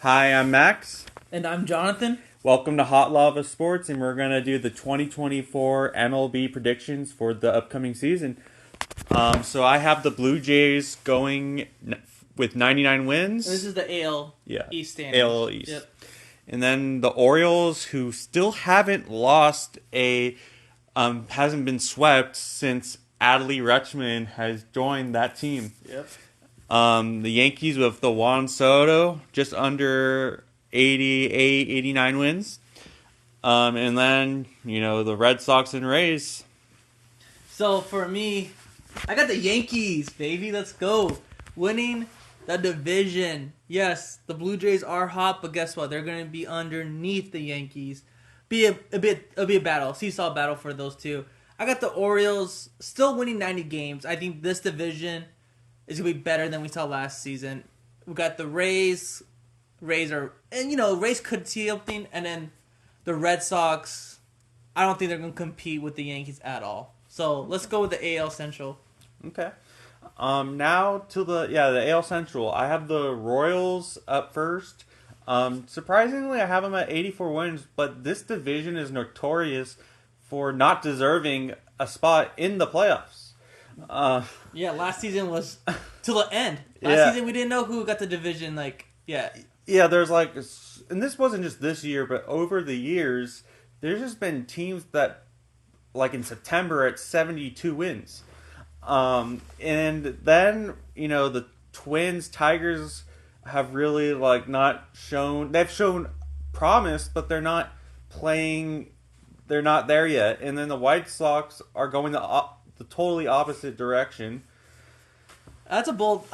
Hi, I'm Max. And I'm Jonathan. Welcome to Hot Lava Sports, and we're going to do the 2024 MLB predictions for the upcoming season. So I have the Blue Jays going with 99 wins. This is the AL East standings. AL East. Yep. And then the Orioles, who still haven't hasn't been swept since Adley Rutschman has joined that team. Yep. The Yankees with the Juan Soto, just under 88, 89 wins. And then, the Red Sox and Rays. So for me, I got the Yankees, baby. Let's go. Winning the division. Yes, the Blue Jays are hot, but guess what? They're going to be underneath the Yankees. It'll be a battle, seesaw battle for those two. I got the Orioles still winning 90 games. I think this division is going to be better than we saw last season. We got the Rays. Rays could see something, and then the Red Sox, I don't think they're going to compete with the Yankees at all. So let's go with the AL Central. Okay. Now to the AL Central. I have the Royals up first. Surprisingly, I have them at 84 wins, but this division is notorious for not deserving a spot in the playoffs. Last season was till the end. Last season we didn't know who got the division. Yeah, there's and this wasn't just this year, but over the years, there's just been teams that, in September, at 72 wins. And then, the Twins, Tigers have really, not shown... They've shown promise, but they're not playing... They're not there yet. And then the White Sox are going the totally opposite direction. That's a bold...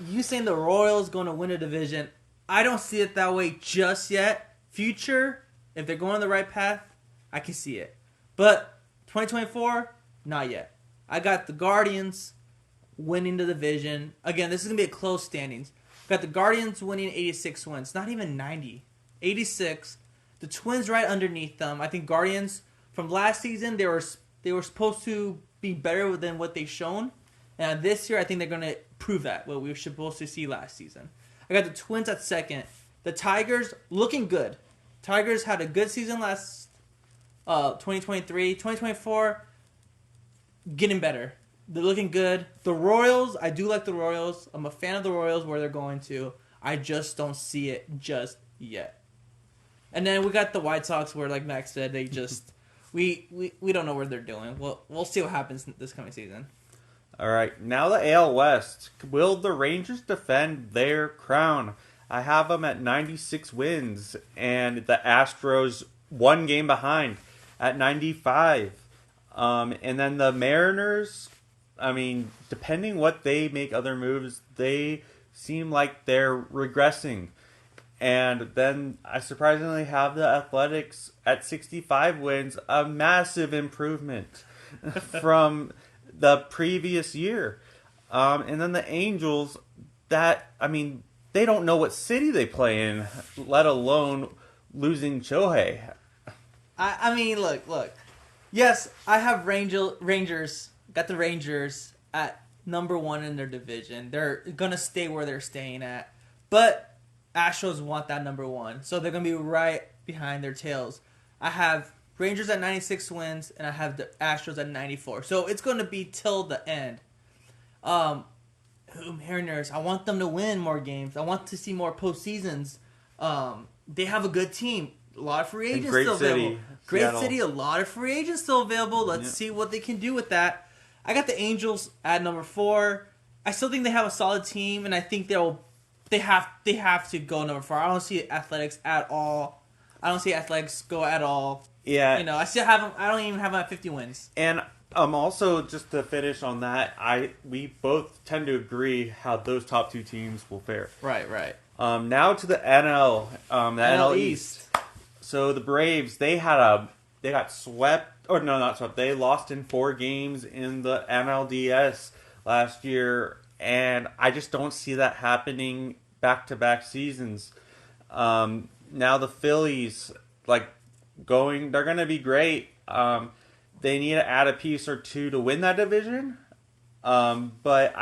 you saying the Royals going to win a division... I don't see it that way just yet. Future, if they're going on the right path, I can see it. But 2024, not yet. I got the Guardians winning the division. Again, this is going to be a close standings. Got the Guardians winning 86 wins. Not even 90. 86. The Twins right underneath them. I think Guardians, from last season, they were supposed to be better than what they've shown. And this year, I think they're going to prove that, what we were supposed to see last season. I got the Twins at second. The Tigers looking good. Tigers had a good season last 2023. 2024, getting better. They're looking good. The Royals, I do like the Royals. I'm a fan of the Royals where they're going to. I just don't see it just yet. And then we got the White Sox where, like Max said, they just we don't know what they're doing. We'll see what happens this coming season. All right, now the AL West. Will the Rangers defend their crown? I have them at 96 wins, and the Astros one game behind at 95. And then the Mariners, depending what they make other moves, they seem like they're regressing. And then I surprisingly have the Athletics at 65 wins, a massive improvement from the previous year. And then the Angels, they don't know what city they play in, let alone losing Shohei. Look. Yes, I have Rangers. Got the Rangers at number one in their division. They're going to stay where they're staying at. But Astros want that number one. So they're going to be right behind their tails. I have Rangers at 96 wins, and I have the Astros at 94. So it's going to be till the end. Mariners, I want them to win more games. I want to see more postseasons. They have a good team. A lot of free agents still available. Great city, a lot of free agents still available. Let's see what they can do with that. I got the Angels at number 4. I still think they have a solid team, and I think they have to go number 4. I don't see Athletics at all. I don't see Athletics go at all. Yeah. I still have them. I don't even have them at 50 wins. And also, just to finish on that, we both tend to agree how those top two teams will fare. Right. Now to the NL, NL East. So the Braves, they got swept, or no, not swept. They lost in 4 games in the NLDS last year, and I just don't see that happening back-to-back seasons. Now the Phillies, they're going to be great. They need to add a piece or two to win that division. But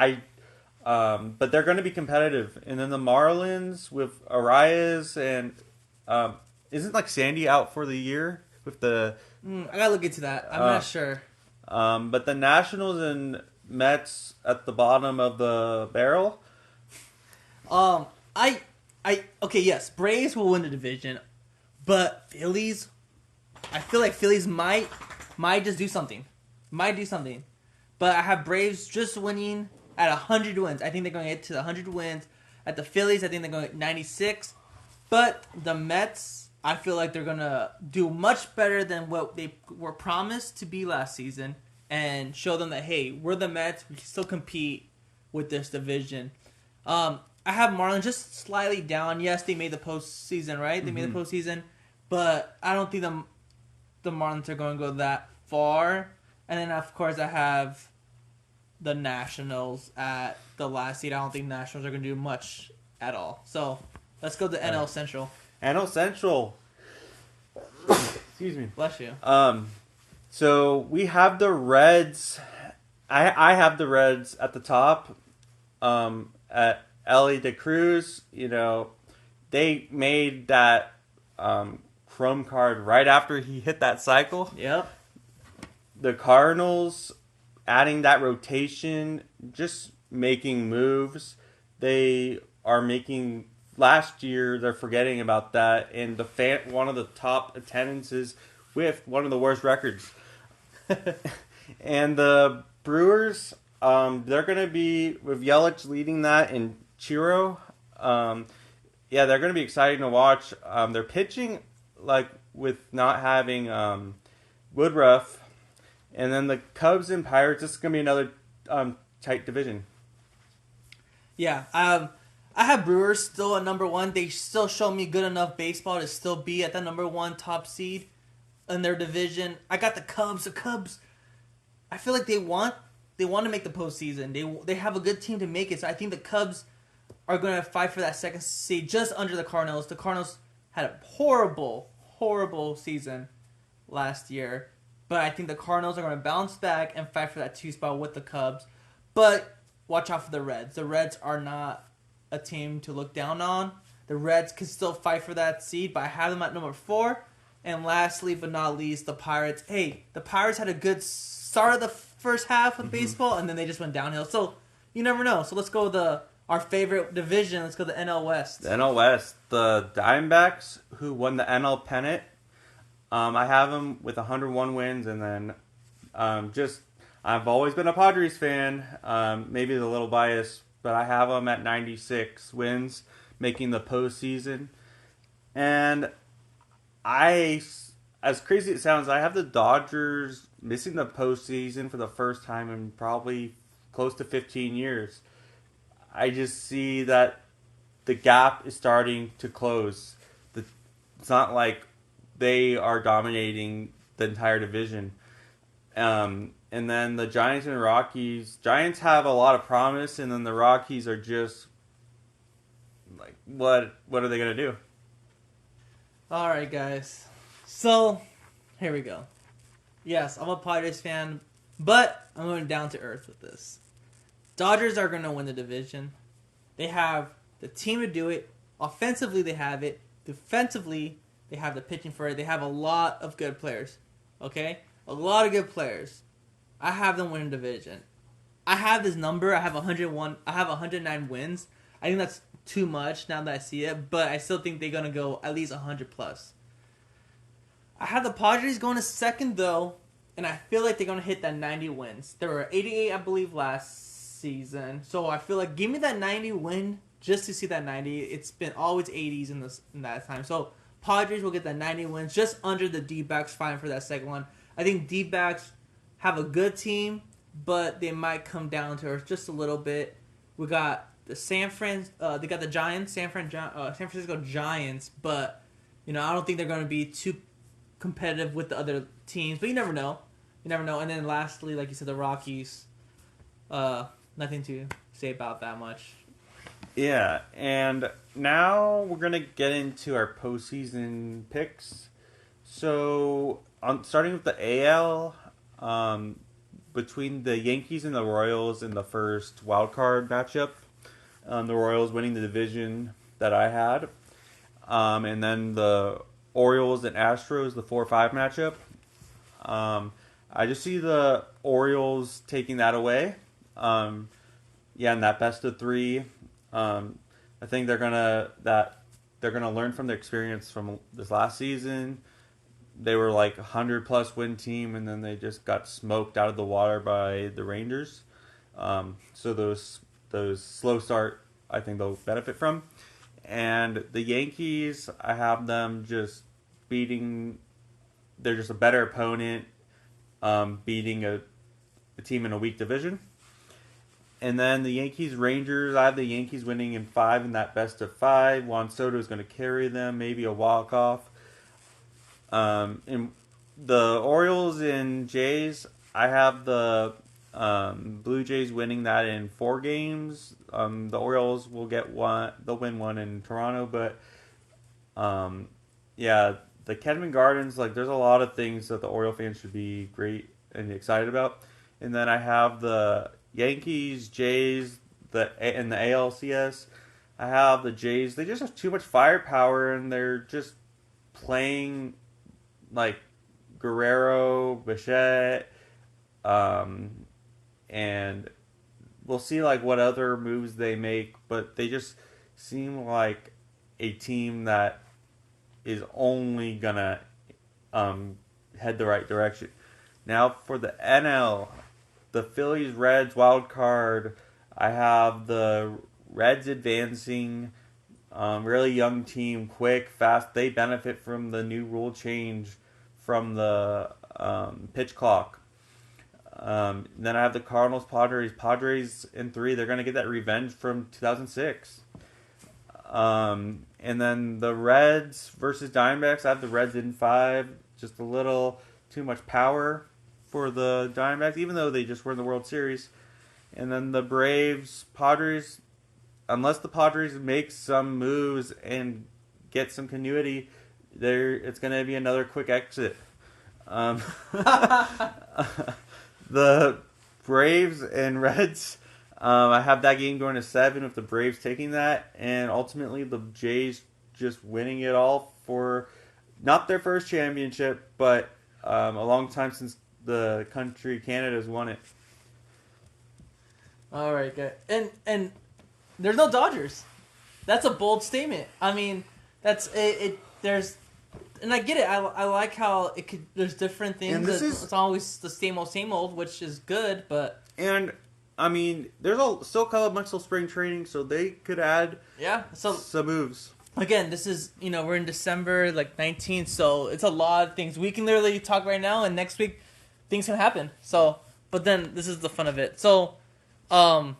But they're going to be competitive. And then the Marlins with Arias and isn't like Sandy out for the year with the I gotta look into that. I'm not sure. but the Nationals and Mets at the bottom of the barrel. Um, I, okay, yes, Braves will win the division, but Phillies, I feel like Phillies might just do something, But I have Braves just winning at 100 wins. I think they're going to get to the 100 wins. At the Phillies, I think they're going to get 96. But the Mets, I feel like they're going to do much better than what they were promised to be last season and show them that, hey, we're the Mets. We can still compete with this division. I have Marlins just slightly down. Yes, they made the postseason, right? They made the postseason. But I don't think the Marlins are going to go that far. And then, of course, I have the Nationals at the last seed. I don't think Nationals are going to do much at all. So, let's go to NL Central. NL Central. Excuse me. Bless you. So we have the Reds. I have the Reds at the top. At Ellie De Cruz, they made that Chrome card right after he hit that cycle. Yep. The Cardinals adding that rotation, just making moves. They are making last year. They're forgetting about that, and one of the top attendances with one of the worst records. And the Brewers, they're going to be with Yelich leading that and Chiro. They're going to be exciting to watch. They're pitching like with not having Woodruff. And then the Cubs and Pirates, this is going to be another tight division. Yeah, I have Brewers still at number one. They still show me good enough baseball to still be at the number one top seed in their division. I got the Cubs. The Cubs, I feel like they want to make the postseason. They have a good team to make it. So I think the Cubs are going to fight for that second seed just under the Cardinals. The Cardinals had a horrible, horrible season last year. But I think the Cardinals are going to bounce back and fight for that 2 spot with the Cubs. But watch out for the Reds. The Reds are not a team to look down on. The Reds can still fight for that seed, but I have them at number 4. And lastly, but not least, the Pirates. Hey, the Pirates had a good start of the first half of baseball, and then they just went downhill. So you never know. So let's go with our favorite division. Let's go to the NL West. The NL West, the Diamondbacks, who won the NL pennant. I have them with 101 wins, and then I've always been a Padres fan. Maybe a little biased, but I have them at 96 wins, making the postseason. And as crazy as it sounds, I have the Dodgers missing the postseason for the first time in probably close to 15 years. I just see that the gap is starting to close. It's not like they are dominating the entire division. And then the Giants and Rockies. Giants have a lot of promise, and then the Rockies are just like, what are they going to do? All right, guys. So, here we go. Yes, I'm a Padres fan, but I'm going down to earth with this. Dodgers are going to win the division. They have the team to do it. Offensively, they have it. Defensively, they have the pitching for it. They have a lot of good players. Okay? A lot of good players. I have them winning the division. I have this number. I have 101. I have 109 wins. I think that's too much now that I see it, but I still think they're going to go at least 100 plus. I have the Padres going to second, though, and I feel like they're going to hit that 90 wins. There were 88, I believe, last season. So I feel like give me that 90 win just to see that 90. It's been always 80s in that time. So Padres will get that 90 wins just under the D-backs, fighting for that second one. I think D-backs have a good team, but they might come down to earth just a little bit. We got the they got the Giants, San Francisco Giants, but I don't think they're going to be too competitive with the other teams. But you never know. And then lastly, like you said, the Rockies. Nothing to say about that much. Yeah, and now we're going to get into our postseason picks. So, starting with the AL, between the Yankees and the Royals in the first wild card matchup. The Royals winning the division that I had, and then the Orioles and Astros, the 4-5 matchup. I just see the Orioles taking that away. In that best of three. I think they're gonna learn from their experience from this last season. They were like 100+ win team, and then they just got smoked out of the water by the Rangers. So those slow start, I think they'll benefit from. And the Yankees, I have them just beating. They're just a better opponent, beating a team in a weak division. And then the Yankees Rangers, I have the Yankees winning in 5 in that best of 5. Juan Soto is going to carry them, maybe a walk off. In the Orioles and Jays, I have the Blue Jays winning that in 4 games. The Orioles will get one; they'll win one in Toronto, but the Kedman Gardens, like there's a lot of things that the Oriole fans should be great and excited about. And then I have the Yankees, Jays, and the ALCS. I have the Jays. They just have too much firepower, and they're just playing like Guerrero, Bichette, and we'll see like what other moves they make. But they just seem like a team that is only gonna head the right direction. Now for the NL. The Phillies Reds wild card, I have the Reds advancing. Really young team, quick, fast. They benefit from the new rule change from the pitch clock. Then I have the Cardinals Padres. Padres in 3. They're going to get that revenge from 2006. And then the Reds versus Diamondbacks. I have the Reds in 5. Just a little too much power for the Diamondbacks, even though they just won the World Series. And then the Braves, Padres, unless the Padres make some moves and get some continuity, it's going to be another quick exit. The Braves and Reds, I have that game going to 7 with the Braves taking that, and ultimately the Jays just winning it all for not their first championship, but a long time since the country Canada's won it. All right, good. And there's no Dodgers. That's a bold statement. I mean, that's it. There's, and I get it. I like how it could. There's different things. And it's always the same old, which is good. But and I mean, there's still a bunch of spring training, so they could add some moves. Again, this is, we're in December 19th, so it's a lot of things. We can literally talk right now, and next week things can happen. So, but then this is the fun of it. So,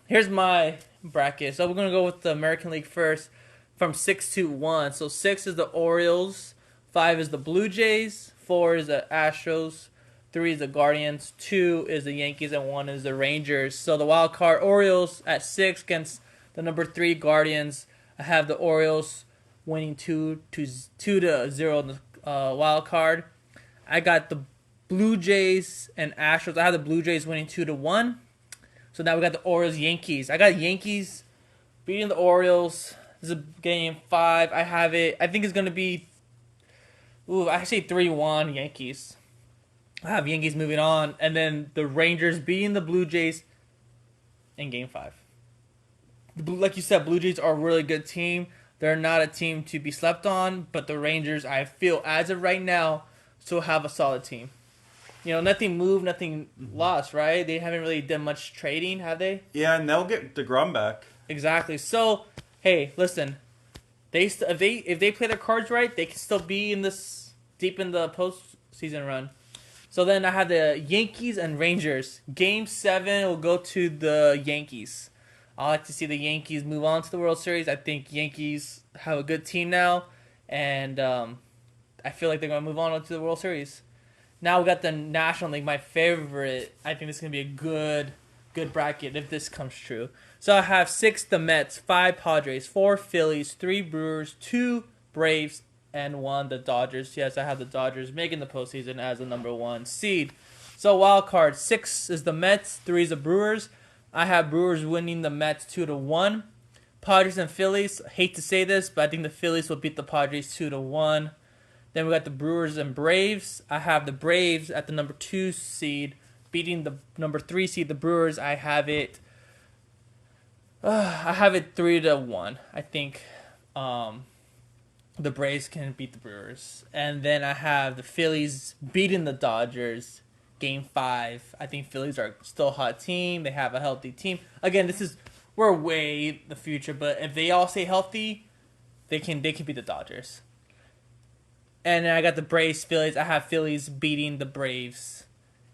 here's my bracket. So we're gonna go with the American League first, from 6 to 1. So 6 is the Orioles, 5 is the Blue Jays, 4 is the Astros, 3 is the Guardians, 2 is the Yankees, and 1 is the Rangers. So the wild card Orioles at 6 against the number 3 Guardians. I have the Orioles winning 2-0 in the wild card. I got the Blue Jays and Astros. I have the Blue Jays winning 2-1. So now we got the Orioles Yankees. I got Yankees beating the Orioles. This is game 5. I have it. I think it's gonna be. I say 3-1 Yankees. I have Yankees moving on, and then the Rangers beating the Blue Jays in game 5. Like you said, Blue Jays are a really good team. They're not a team to be slept on, but the Rangers, I feel, as of right now, still have a solid team. Nothing moved, nothing lost, right? They haven't really done much trading, have they? Yeah, and they'll get DeGrom back. Exactly. So, hey, listen, if they play their cards right, they can still be deep in the postseason run. So then I have the Yankees and Rangers. Game 7 will go to the Yankees. I like to see the Yankees move on to the World Series. I think Yankees have a good team now, and I feel like they're going to move on to the World Series. Now we got the National League, my favorite. I think this is going to be a good bracket if this comes true. So I have 6 the Mets, 5 Padres, 4 Phillies, 3 Brewers, 2 Braves, and 1 the Dodgers. Yes, I have the Dodgers making the postseason as the number 1 seed. So wild card 6 is the Mets, 3 is the Brewers. I have Brewers winning the Mets 2-1. Padres and Phillies. Hate to say this, but I think the Phillies will beat the Padres 2-1. Then we got the Brewers and Braves. I have the Braves at the number 2 seed beating the number 3 seed, the Brewers. I have it 3-1. I think the Braves can beat the Brewers. And then I have the Phillies beating the Dodgers Game 5. I think Phillies are still a hot team. They have a healthy team. Again, we're way the future, but if they all stay healthy, they can beat the Dodgers. And then I got the Braves, Phillies. I have Phillies beating the Braves.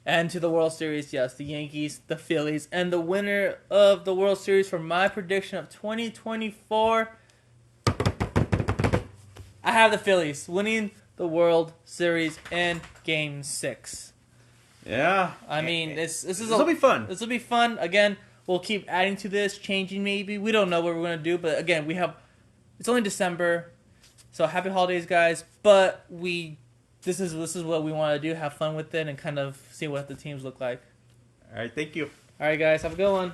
And to the World Series, yes, the Yankees, the Phillies, and the winner of the World Series for my prediction of 2024, I have the Phillies winning the World Series in Game 6. Yeah. I mean, this will be fun. This will be fun. Again, we'll keep adding to this, changing maybe. We don't know what we're going to do, but again, it's only December. So happy holidays, guys! But this is what we want to do: have fun with it and kind of see what the teams look like. All right, thank you. All right, guys, have a good one.